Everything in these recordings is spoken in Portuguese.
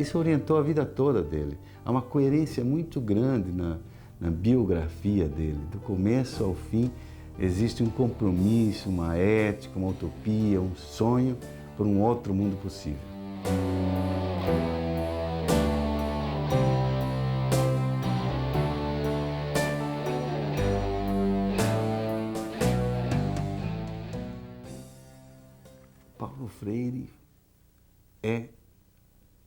Isso orientou a vida toda dele. Há uma coerência muito grande na biografia dele. Do começo ao fim, existe um compromisso, uma ética, uma utopia, um sonho por um outro mundo possível. Paulo Freire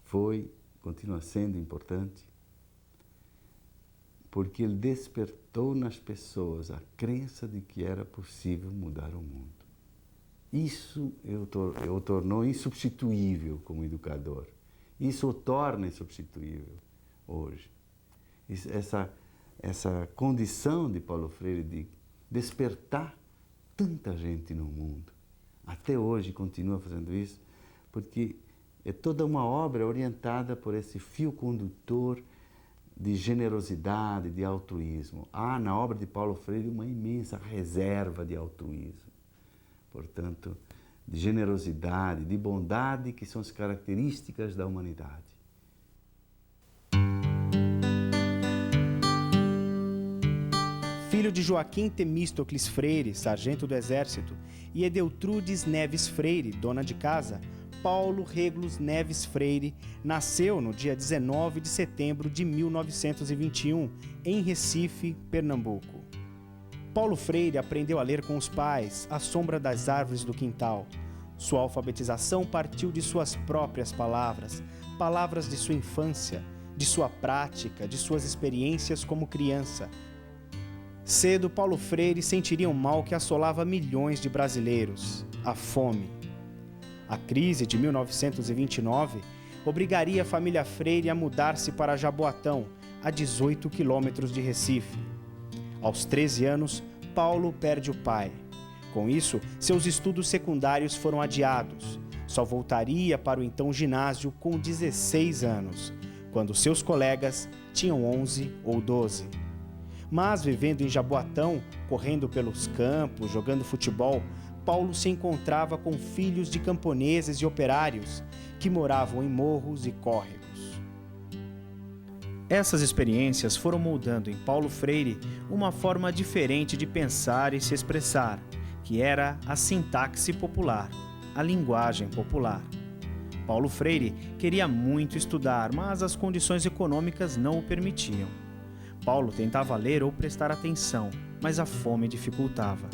foi, continua sendo importante, porque ele despertou nas pessoas a crença de que era possível mudar o mundo. Isso o tornou insubstituível como educador. Isso o torna insubstituível hoje. Essa condição de Paulo Freire de despertar tanta gente no mundo, até hoje continua fazendo isso, porque é toda uma obra orientada por esse fio condutor de generosidade, de altruísmo. Há na obra de Paulo Freire uma imensa reserva de altruísmo. Portanto, de generosidade, de bondade, que são as características da humanidade. Filho de Joaquim Temístocles Freire, sargento do Exército, e Edeltrudes Neves Freire, dona de casa, Paulo Regulus Neves Freire nasceu no dia 19 de setembro de 1921, em Recife, Pernambuco. Paulo Freire aprendeu a ler com os pais, à sombra das árvores do quintal. Sua alfabetização partiu de suas próprias palavras, palavras de sua infância, de sua prática, de suas experiências como criança. Cedo, Paulo Freire sentiria um mal que assolava milhões de brasileiros: a fome. A crise de 1929 obrigaria a família Freire a mudar-se para Jaboatão, a 18 quilômetros de Recife. Aos 13 anos, Paulo perde o pai. Com isso, seus estudos secundários foram adiados. Só voltaria para o então ginásio com 16 anos, quando seus colegas tinham 11 ou 12. Mas, vivendo em Jaboatão, correndo pelos campos, jogando futebol, Paulo se encontrava com filhos de camponeses e operários que moravam em morros e córregos. Essas experiências foram moldando em Paulo Freire uma forma diferente de pensar e se expressar, que era a sintaxe popular, a linguagem popular. Paulo Freire queria muito estudar, mas as condições econômicas não o permitiam. Paulo tentava ler ou prestar atenção, mas a fome dificultava.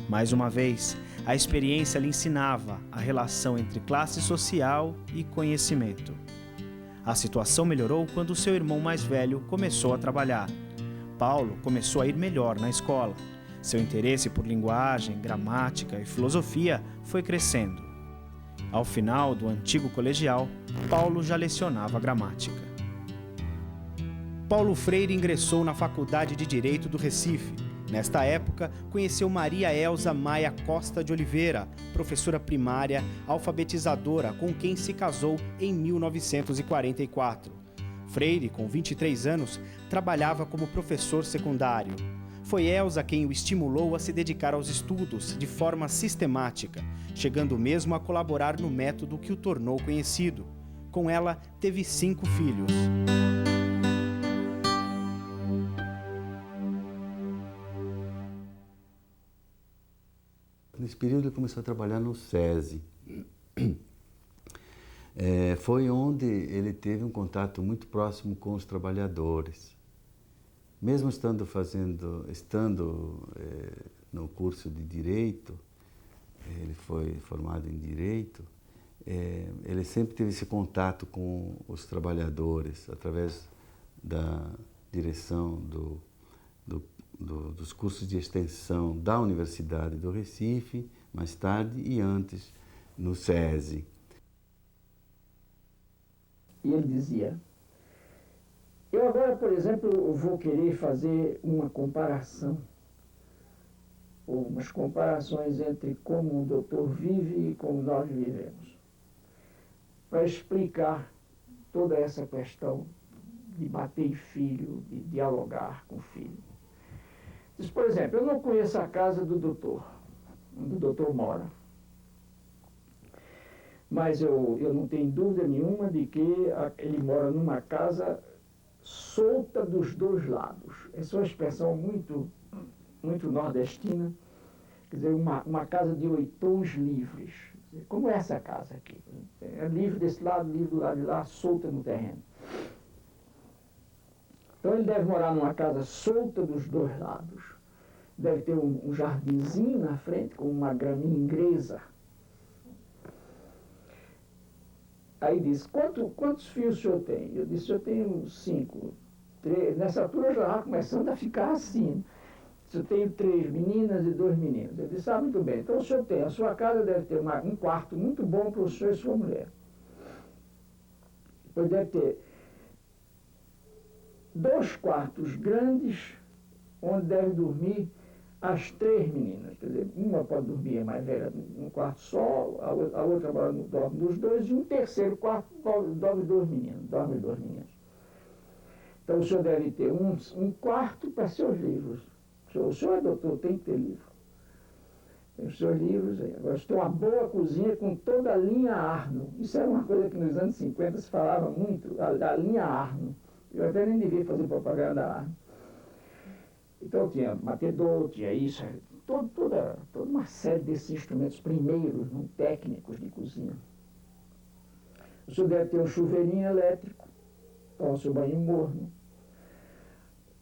Mais uma vez, a experiência lhe ensinava a relação entre classe social e conhecimento. A situação melhorou quando seu irmão mais velho começou a trabalhar. Paulo começou a ir melhor na escola. Seu interesse por linguagem, gramática e filosofia foi crescendo. Ao final do antigo colegial, Paulo já lecionava gramática. Paulo Freire ingressou na Faculdade de Direito do Recife. Nesta época, conheceu Maria Elza Maia Costa de Oliveira, professora primária, alfabetizadora, com quem se casou em 1944. Freire, com 23 anos, trabalhava como professor secundário. Foi Elza quem o estimulou a se dedicar aos estudos de forma sistemática, chegando mesmo a colaborar no método que o tornou conhecido. Com ela, teve 5 filhos. Nesse período ele começou a trabalhar no SESI. Foi onde ele teve um contato muito próximo com os trabalhadores. Mesmo estando no curso de Direito, ele foi formado em Direito, ele sempre teve esse contato com os trabalhadores, através da direção dos cursos de extensão da Universidade do Recife, mais tarde e antes no SESI. E ele dizia: eu agora, por exemplo, vou querer fazer uma comparação, ou umas comparações entre como o doutor vive e como nós vivemos, para explicar toda essa questão de bater em filho, de dialogar com o filho. Diz, por exemplo, eu não conheço a casa do doutor, onde o doutor mora. mas eu não tenho dúvida nenhuma de que ele mora numa casa solta dos dois lados. Essa é uma expressão muito nordestina, quer dizer, uma casa de oitões livres. Como é essa casa aqui? É livre desse lado, livre do lado de lá, solta no terreno. Então ele deve morar numa casa solta dos dois lados. Deve ter um jardinzinho na frente, com uma graminha inglesa. Aí diz, quantos filhos o senhor tem? Eu disse, eu tenho 5. 3. Nessa altura eu já estava começando a ficar assim. Eu tenho 3 meninas e 2 meninos. Ele disse, muito bem. Então o senhor tem, a sua casa deve ter um quarto muito bom para o senhor e sua mulher. Depois deve ter 2 quartos grandes, onde deve dormir as 3 meninas. Quer dizer, uma pode dormir, a mais velha, num quarto só, a outra dorme dos 2, e um terceiro quarto dorme 2 meninos. Então o senhor deve ter um quarto para seus livros. O senhor é doutor, tem que ter livro. Tem os seus livros aí. Agora, tem uma boa cozinha com toda a linha Arno. Isso era uma coisa que nos anos 50 se falava muito, a linha Arno. Eu até nem devia fazer propaganda da Arno. Então tinha batedor, tinha isso, toda uma série desses instrumentos primeiros, técnicos de cozinha. O senhor deve ter um chuveirinho elétrico, toma seu banho morno.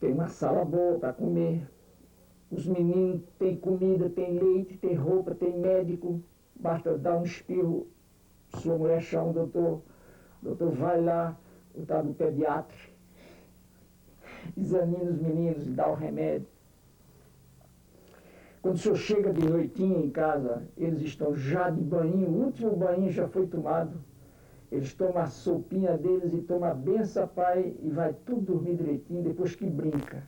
Tem uma sala boa para comer. Os meninos têm comida, têm leite, têm roupa, têm médico. Basta dar um espirro, sua mulher chama o doutor vai lá, o tal do pediatra, examina os meninos e dá o remédio. Quando o senhor chega de noitinha em casa, eles estão já de banho, o último banho já foi tomado. Eles tomam a sopinha deles e tomam a benção, pai, e vai tudo dormir direitinho, depois que brinca.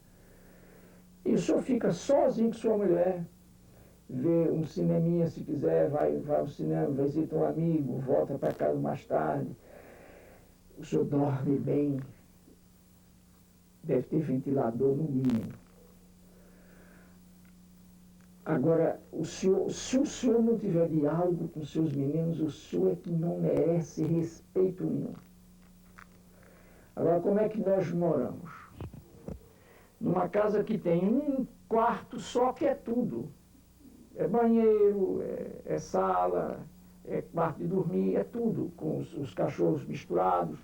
E o senhor fica sozinho com sua mulher, vê um cineminha se quiser, vai ao cinema, visita um amigo, volta para casa mais tarde. O senhor dorme bem, deve ter ventilador no mínimo. Agora, se o senhor não tiver diálogo com seus meninos, o senhor é que não merece respeito nenhum. Agora, como é que nós moramos? Numa casa que tem um quarto só, que é tudo. É banheiro, é sala, é quarto de dormir, é tudo, com os cachorros misturados.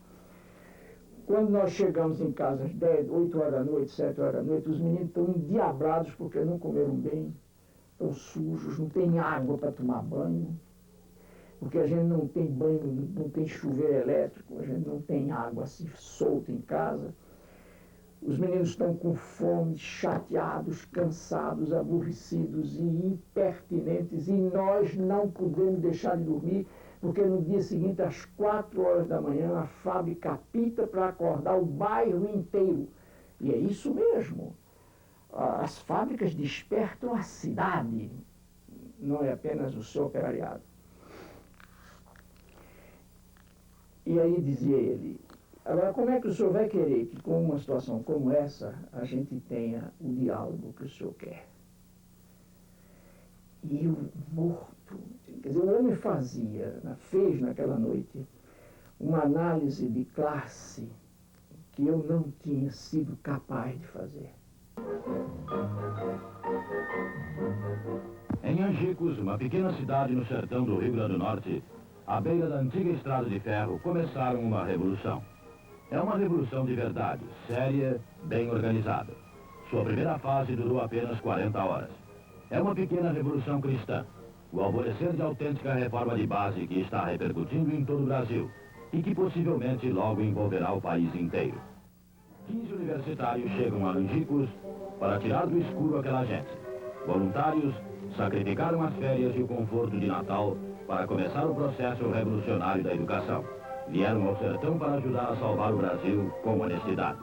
Quando nós chegamos em casa às 8 horas da noite, 7 horas da noite, os meninos estão endiabrados porque não comeram bem, estão sujos, não tem água para tomar banho, porque a gente não tem banho, não tem chuveiro elétrico, a gente não tem água assim solta em casa. Os meninos estão com fome, chateados, cansados, aborrecidos e impertinentes, e nós não podemos deixar de dormir, porque no dia seguinte, às 4 horas da manhã, a fábrica apita para acordar o bairro inteiro. E é isso mesmo. As fábricas despertam a cidade, não é apenas o seu operariado. E aí dizia ele, agora como é que o senhor vai querer que com uma situação como essa a gente tenha o diálogo que o senhor quer? E eu morto, quer dizer, o homem fez naquela noite uma análise de classe que eu não tinha sido capaz de fazer. Em Angicos, uma pequena cidade no sertão do Rio Grande do Norte, à beira da antiga estrada de ferro, começaram uma revolução. É uma revolução de verdade, séria, bem organizada. Sua primeira fase durou apenas 40 horas. É uma pequena revolução cristã, o alvorecer de autêntica reforma de base que está repercutindo em todo o Brasil e que possivelmente logo envolverá o país inteiro. 15 universitários chegam a Angicos para tirar do escuro aquela gente. Voluntários sacrificaram as férias e o conforto de Natal para começar o processo revolucionário da educação. Vieram ao sertão para ajudar a salvar o Brasil com honestidade.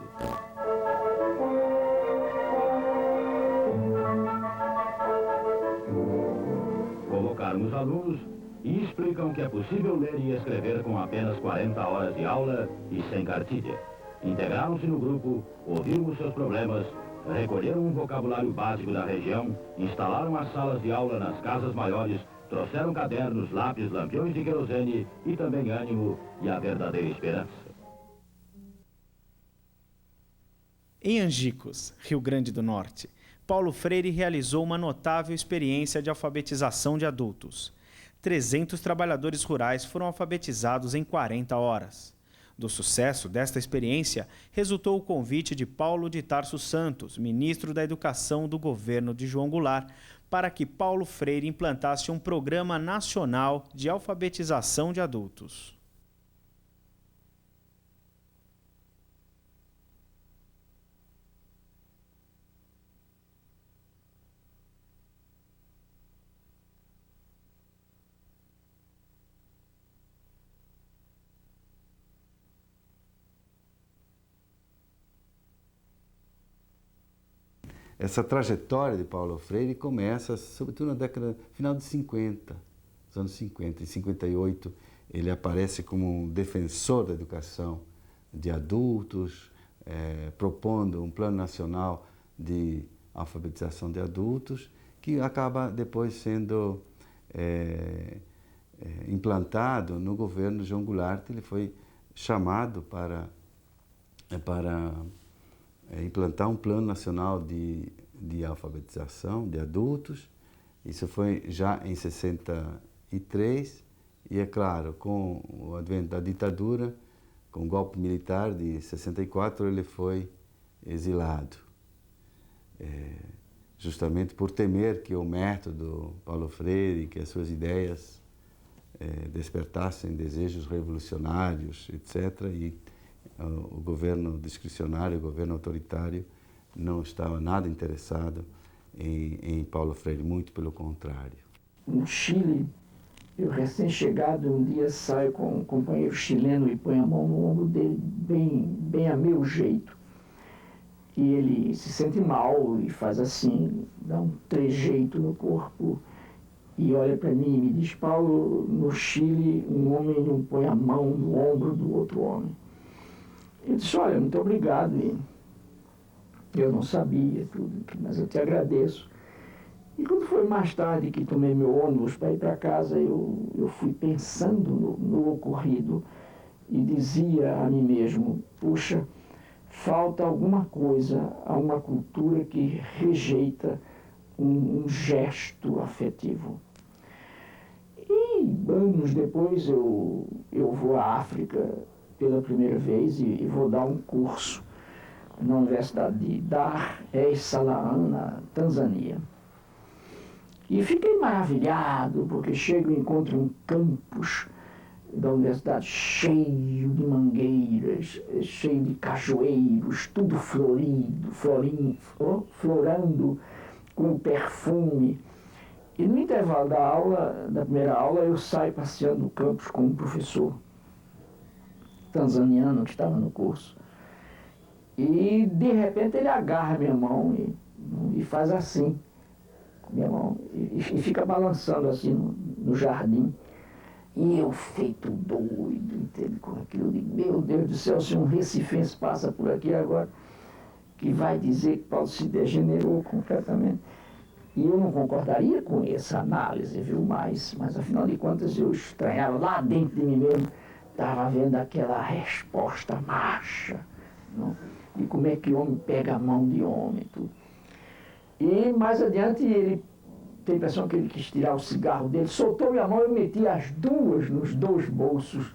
Convocaram os alunos e explicam que é possível ler e escrever com apenas 40 horas de aula e sem cartilha. Integraram-se no grupo, ouviram os seus problemas, recolheram um vocabulário básico da região, instalaram as salas de aula nas casas maiores, Trouxeram cadernos, lápis, lampiões de querosene e também ânimo e a verdadeira esperança. Em Angicos, Rio Grande do Norte, Paulo Freire realizou uma notável experiência de alfabetização de adultos. 300 trabalhadores rurais foram alfabetizados em 40 horas. Do sucesso desta experiência, resultou o convite de Paulo de Tarso Santos, ministro da Educação do governo de João Goulart, para que Paulo Freire implantasse um programa nacional de alfabetização de adultos. Essa trajetória de Paulo Freire começa, sobretudo na década, final de 50, dos anos 50. Em 58, ele aparece como um defensor da educação de adultos, propondo um plano nacional de alfabetização de adultos, que acaba depois sendo implantado no governo de João Goulart. Ele foi chamado para implantar um plano nacional de alfabetização de adultos. Isso foi já em 63 e, é claro, com o advento da ditadura, com o golpe militar de 64, ele foi exilado, justamente por temer que o método Paulo Freire, que as suas ideias despertassem desejos revolucionários, etc. E o governo discricionário, o governo autoritário, não estava nada interessado em Paulo Freire, muito pelo contrário. No Chile, eu recém-chegado, um dia saio com um companheiro chileno e põe a mão no ombro dele, bem a meu jeito. E ele se sente mal e faz assim, dá um trejeito no corpo e olha para mim e me diz: Paulo, no Chile, um homem não põe a mão no ombro do outro homem. Eu disse: olha, muito obrigado. E eu não sabia tudo, mas eu te agradeço. E quando foi mais tarde que tomei meu ônibus para ir para casa, eu fui pensando no ocorrido e dizia a mim mesmo: puxa, falta alguma coisa a uma cultura que rejeita um gesto afetivo. E anos depois eu vou à África pela primeira vez e vou dar um curso na Universidade de Dar es Salaam, na Tanzânia. E fiquei maravilhado, porque chego e encontro um campus da universidade cheio de mangueiras, cheio de cajueiros, tudo florido, florando com perfume. E no intervalo da primeira aula, eu saio passeando no campus com um professor tanzaniano que estava no curso. E, de repente, ele agarra minha mão e faz assim, com minha mão, e fica balançando assim no jardim. E eu, feito doido, entende, com aquilo, de meu Deus do céu, se um recifense passa por aqui agora, que vai dizer que Paulo se degenerou completamente. E eu não concordaria com essa análise, viu? Mas afinal de contas, eu estranhava lá dentro de mim mesmo, estava vendo aquela resposta macha, não? E como é que homem pega a mão de homem, tudo. E mais adiante ele tem a impressão que ele quis tirar o cigarro dele, soltou minha mão e eu meti as duas nos dois bolsos,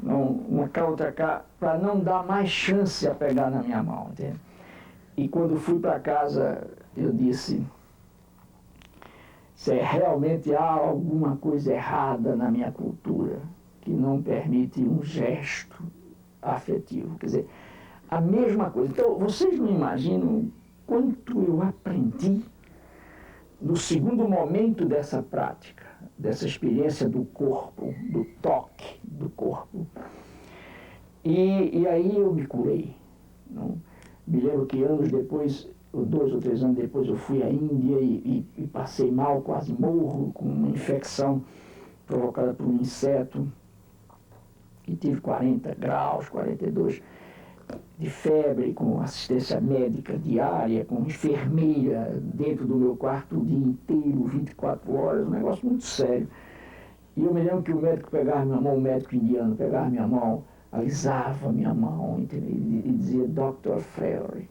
uma cá, outra cá, para não dar mais chance a pegar na minha mão, entende? E quando fui para casa, eu disse: se realmente há alguma coisa errada na minha cultura que não permite um gesto afetivo. Quer dizer, a mesma coisa. Então, vocês não imaginam quanto eu aprendi no segundo momento dessa prática, dessa experiência do corpo, do toque do corpo. E aí eu me curei. Não? Me lembro que anos depois, 2 ou 3 anos depois, eu fui à Índia e passei mal, quase morro, com uma infecção provocada por um inseto, e tive 40 graus, 42. de febre, com assistência médica diária, com enfermeira dentro do meu quarto o dia inteiro, 24 horas, um negócio muito sério. E eu me lembro que o médico pegava minha mão, o médico indiano pegava minha mão, alisava minha mão, e dizia, Dr. Freire,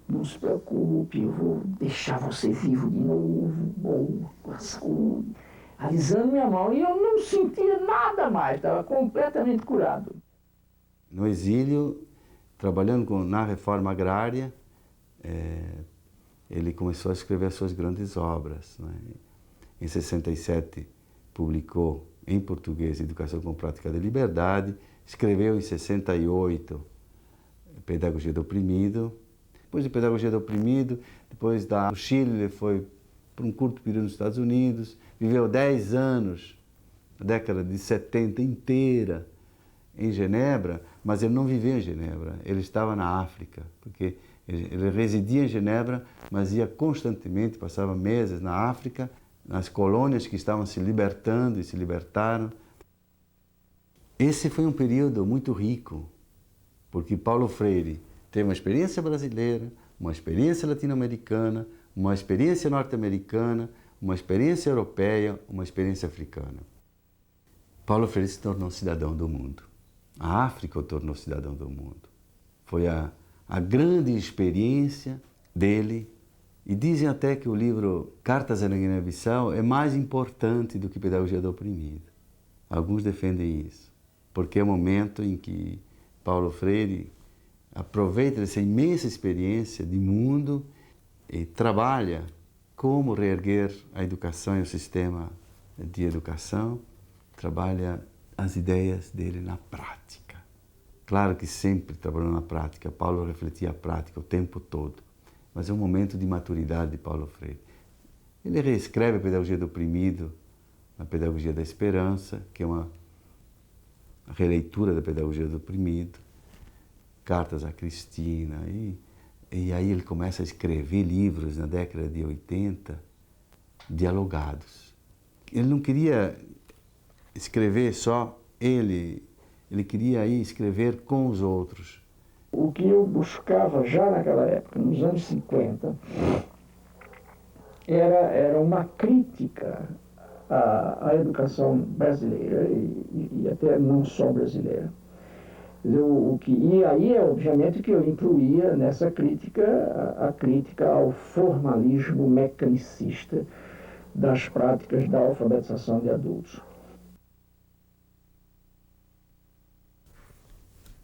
não se preocupe, eu vou deixar você vivo de novo, boa, com a saúde. Alisando minha mão, e eu não sentia nada mais, estava completamente curado. No exílio, trabalhando na reforma agrária, ele começou a escrever as suas grandes obras, né? Em 67, publicou em português Educação com Prática da Liberdade, escreveu em 68 Pedagogia do Oprimido. Depois de Pedagogia do Oprimido, depois do Chile, ele foi por um curto período nos Estados Unidos, viveu 10 anos, a década de 70 inteira, em Genebra, mas ele não viveu em Genebra, ele estava na África, porque ele residia em Genebra, mas ia constantemente, passava meses na África, nas colônias que estavam se libertando e se libertaram. Esse foi um período muito rico, porque Paulo Freire teve uma experiência brasileira, uma experiência latino-americana, uma experiência norte-americana, uma experiência europeia, uma experiência africana. Paulo Freire se tornou cidadão do mundo. A África o tornou cidadão do mundo. Foi a grande experiência dele. E dizem até que o livro Cartas à Guiné-Bissau é mais importante do que Pedagogia do Oprimido. Alguns defendem isso, porque é o momento em que Paulo Freire aproveita essa imensa experiência de mundo e trabalha como reerguer a educação e o sistema de educação, trabalha as ideias dele na prática. Claro que sempre trabalhou na prática, Paulo refletia a prática o tempo todo, mas é um momento de maturidade de Paulo Freire. Ele reescreve a Pedagogia do Oprimido, a Pedagogia da Esperança, que é uma releitura da Pedagogia do Oprimido, Cartas a Cristina, e aí ele começa a escrever livros na década de 80, dialogados. Ele não queria escrever só ele queria aí escrever com os outros. O que eu buscava já naquela época, nos anos 50, era uma crítica à educação brasileira e até não só brasileira. E aí é obviamente que eu incluía nessa crítica a crítica ao formalismo mecanicista das práticas da alfabetização de adultos.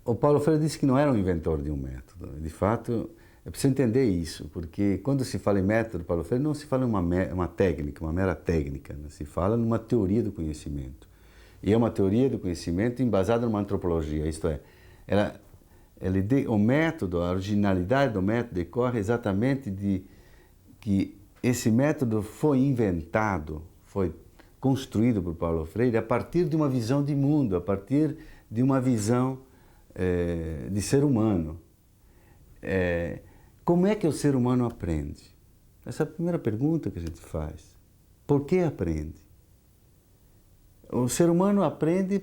O Paulo Freire disse que não era um inventor de um método. De fato, é preciso entender isso, porque quando se fala em método, Paulo Freire não se fala em uma técnica, uma mera técnica, né? Se fala numa teoria do conhecimento. E é uma teoria do conhecimento embasada numa antropologia, isto é, o método, a originalidade do método decorre exatamente de que esse método foi inventado, foi construído por Paulo Freire a partir de uma visão de mundo, a partir de uma visão de ser humano. Como é que o ser humano aprende? Essa é a primeira pergunta que a gente faz. Por que aprende? O ser humano aprende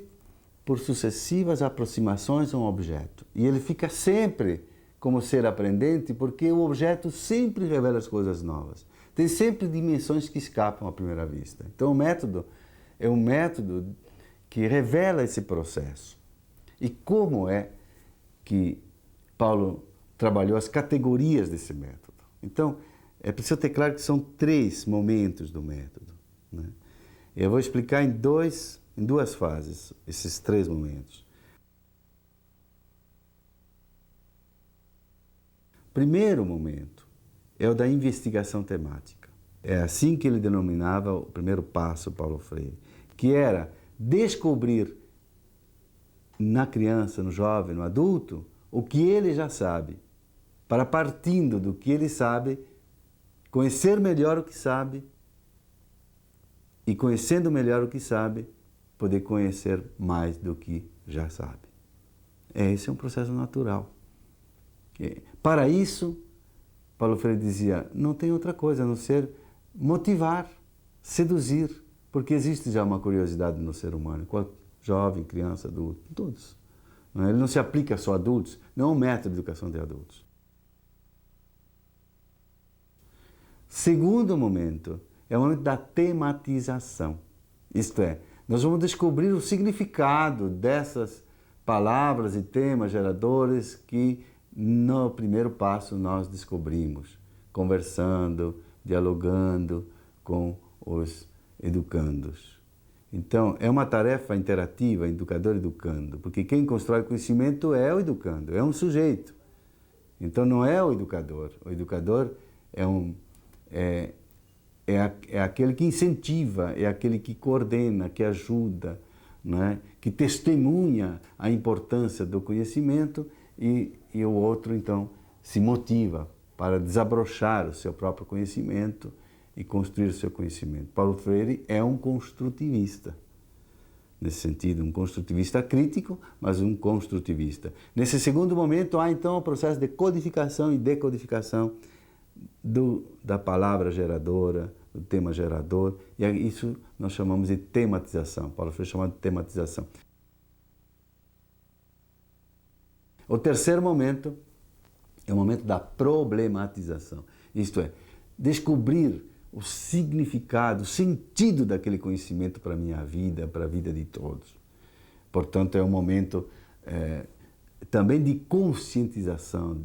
por sucessivas aproximações a um objeto. E ele fica sempre como ser aprendente porque o objeto sempre revela as coisas novas. Tem sempre dimensões que escapam à primeira vista. Então o método é um método que revela esse processo. E como é que Paulo trabalhou as categorias desse método? Então, é preciso ter claro que são 3 momentos do método, né? Eu vou explicar em duas fases esses 3 momentos. O primeiro momento é o da investigação temática. É assim que ele denominava o primeiro passo, Paulo Freire, que era descobrir na criança, no jovem, no adulto, o que ele já sabe, para partindo do que ele sabe, conhecer melhor o que sabe e conhecendo melhor o que sabe, poder conhecer mais do que já sabe. Esse é um processo natural. Para isso, Paulo Freire dizia, não tem outra coisa a não ser motivar, seduzir, porque existe já uma curiosidade no ser humano, jovem, criança, adulto, todos. Ele não se aplica só a adultos, não é um método de educação de adultos. Segundo momento é o momento da tematização. Isto é, nós vamos descobrir o significado dessas palavras e temas geradores que no primeiro passo nós descobrimos, conversando, dialogando com os educandos. Então, é uma tarefa interativa, educador-educando, porque quem constrói conhecimento é o educando, é um sujeito. Então, não é o educador é aquele que incentiva, é aquele que coordena, que ajuda, não é? Que testemunha a importância do conhecimento e o outro, então, se motiva para desabrochar o seu próprio conhecimento e construir o seu conhecimento. Paulo Freire é um construtivista, nesse sentido, um construtivista crítico, mas um construtivista. Nesse segundo momento, há então o processo de codificação e decodificação da palavra geradora, do tema gerador, e isso nós chamamos de tematização. Paulo Freire chama de tematização. O terceiro momento é o momento da problematização, isto é, descobrir o significado, o sentido daquele conhecimento para a minha vida, para a vida de todos. Portanto, é um momento também de conscientização,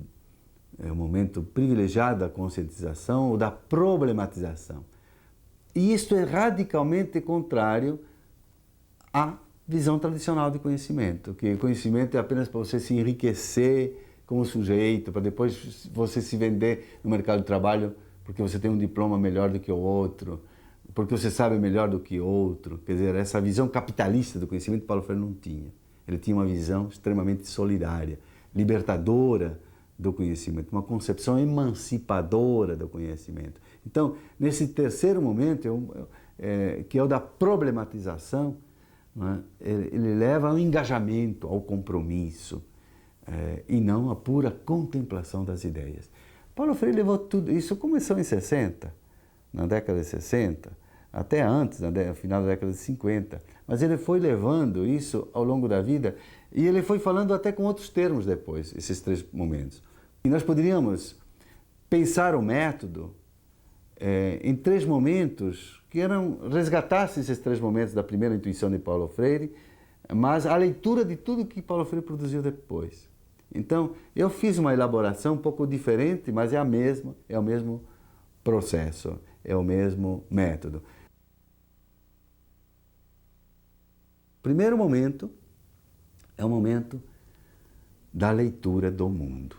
é um momento privilegiado da conscientização ou da problematização. E isto é radicalmente contrário à visão tradicional de conhecimento, que conhecimento é apenas para você se enriquecer como sujeito, para depois você se vender no mercado de trabalho porque você tem um diploma melhor do que o outro, porque você sabe melhor do que o outro. Quer dizer, essa visão capitalista do conhecimento Paulo Freire não tinha. Ele tinha uma visão extremamente solidária, libertadora do conhecimento, uma concepção emancipadora do conhecimento. Então, nesse terceiro momento, que é o da problematização, ele leva ao engajamento, ao compromisso, e não à pura contemplação das ideias. Paulo Freire levou tudo, isso começou em 60, na década de 60, até antes, no final da década de 50, mas ele foi levando isso ao longo da vida e ele foi falando até com outros termos depois, esses três momentos. E nós poderíamos pensar o método em três momentos que resgatassem esses três momentos da primeira intuição de Paulo Freire, mas a leitura de tudo que Paulo Freire produziu depois. Então, eu fiz uma elaboração um pouco diferente, mas é o mesmo processo, é o mesmo método. O primeiro momento é o momento da leitura do mundo.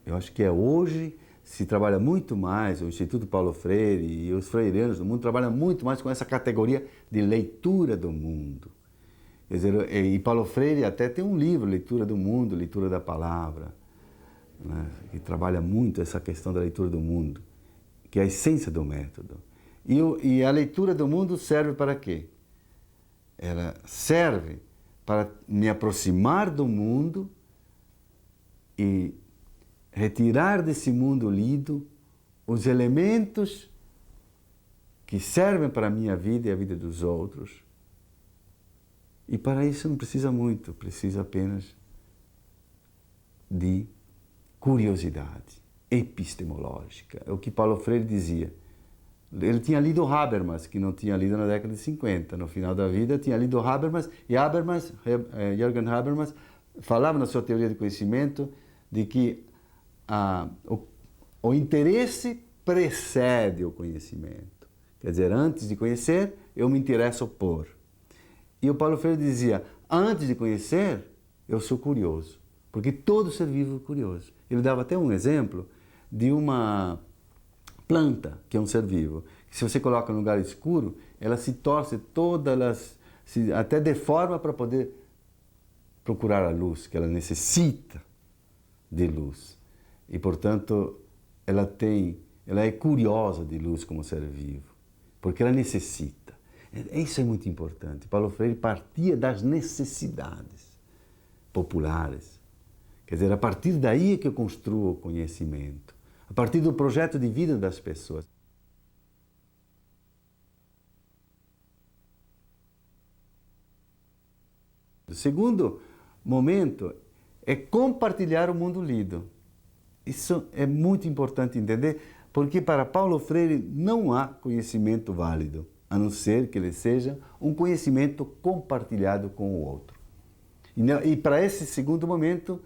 Eu acho que hoje se trabalha muito mais, o Instituto Paulo Freire e os freirianos do mundo trabalham muito mais com essa categoria de leitura do mundo. Quer dizer, e Paulo Freire até tem um livro, Leitura do Mundo, Leitura da Palavra, né, que trabalha muito essa questão da leitura do mundo, que é a essência do método. E a leitura do mundo serve para quê? Ela serve para me aproximar do mundo e retirar desse mundo lido os elementos que servem para a minha vida e a vida dos outros. E para isso não precisa muito, precisa apenas de curiosidade epistemológica. É o que Paulo Freire dizia. Ele tinha lido Habermas, que não tinha lido na década de 50. No final da vida tinha lido Habermas, e Jürgen Habermas, falava na sua teoria de conhecimento de que o interesse precede o conhecimento. Quer dizer, antes de conhecer, eu me interesso por. E o Paulo Freire dizia, antes de conhecer, eu sou curioso, porque todo ser vivo é curioso. Ele dava até um exemplo de uma planta, que é um ser vivo, que se você coloca num lugar escuro, ela se torce até deforma para poder procurar a luz, que ela necessita de luz. E, portanto, ela é curiosa de luz como ser vivo, porque ela necessita. Isso é muito importante. Paulo Freire partia das necessidades populares. Quer dizer, a partir daí é que eu construo o conhecimento. A partir do projeto de vida das pessoas. O segundo momento é compartilhar o mundo lido. Isso é muito importante entender, porque para Paulo Freire não há conhecimento válido, a não ser que ele seja um conhecimento compartilhado com o outro. E para esse segundo momento,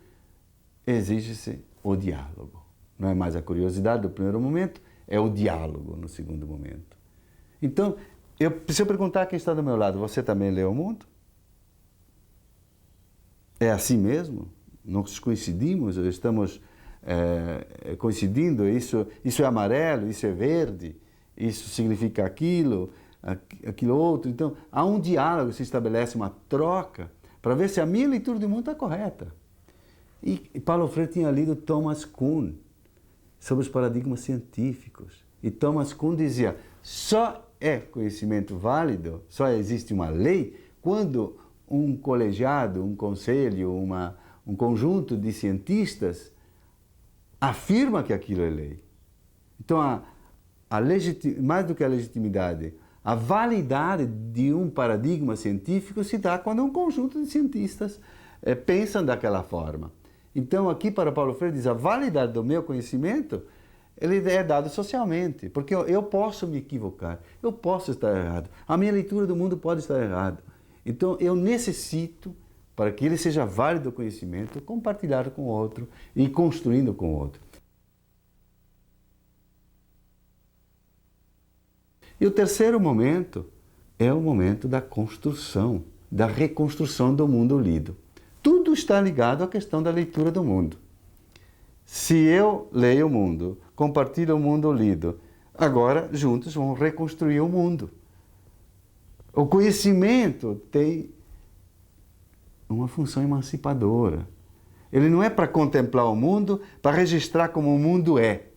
exige-se o diálogo. Não é mais a curiosidade do primeiro momento, é o diálogo no segundo momento. Então, se eu perguntar a quem está do meu lado, você também lê o mundo? É assim mesmo? Nós coincidimos, estamos coincidindo, isso é amarelo, isso é verde, isso significa aquilo, aquilo outro. Então, há um diálogo, se estabelece uma troca, para ver se a minha leitura do mundo está correta. E Paulo Freire tinha lido Thomas Kuhn sobre os paradigmas científicos. E Thomas Kuhn dizia, só é conhecimento válido, só existe uma lei, quando um colegiado, um conselho, um conjunto de cientistas afirma que aquilo é lei. Então, mais do que a legitimidade, a validade de um paradigma científico se dá quando um conjunto de cientistas pensam daquela forma. Então, aqui para Paulo Freire diz, a validade do meu conhecimento, ele é dado socialmente, porque eu posso me equivocar, eu posso estar errado, a minha leitura do mundo pode estar errada. Então, eu necessito, para que ele seja válido o conhecimento, compartilhar com o outro e ir construindo com o outro. E o terceiro momento é o momento da construção, da reconstrução do mundo lido. Tudo está ligado à questão da leitura do mundo. Se eu leio o mundo, compartilho o mundo lido, agora juntos vamos reconstruir o mundo. O conhecimento tem uma função emancipadora. Ele não é para contemplar o mundo, para registrar como o mundo é,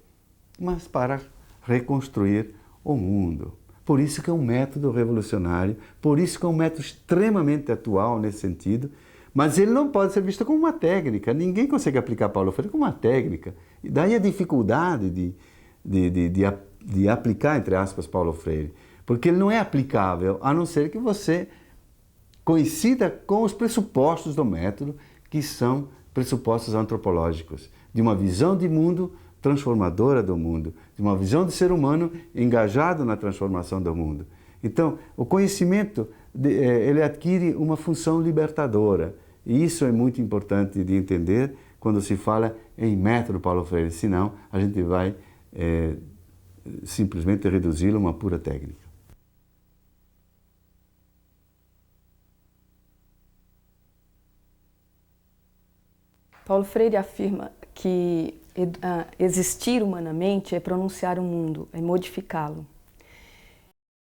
mas para reconstruir o mundo. Por isso que é um método revolucionário, por isso que é um método extremamente atual nesse sentido, mas ele não pode ser visto como uma técnica. Ninguém consegue aplicar Paulo Freire como uma técnica. E daí a dificuldade de aplicar, entre aspas, Paulo Freire. Porque ele não é aplicável, a não ser que você coincida com os pressupostos do método, que são pressupostos antropológicos, de uma visão de mundo transformadora do mundo, de uma visão do ser humano engajado na transformação do mundo. Então, o conhecimento, ele adquire uma função libertadora, e isso é muito importante de entender quando se fala em método Paulo Freire, senão a gente vai simplesmente reduzi-lo a uma pura técnica. Paulo Freire afirma que existir humanamente é pronunciar o mundo, é modificá-lo.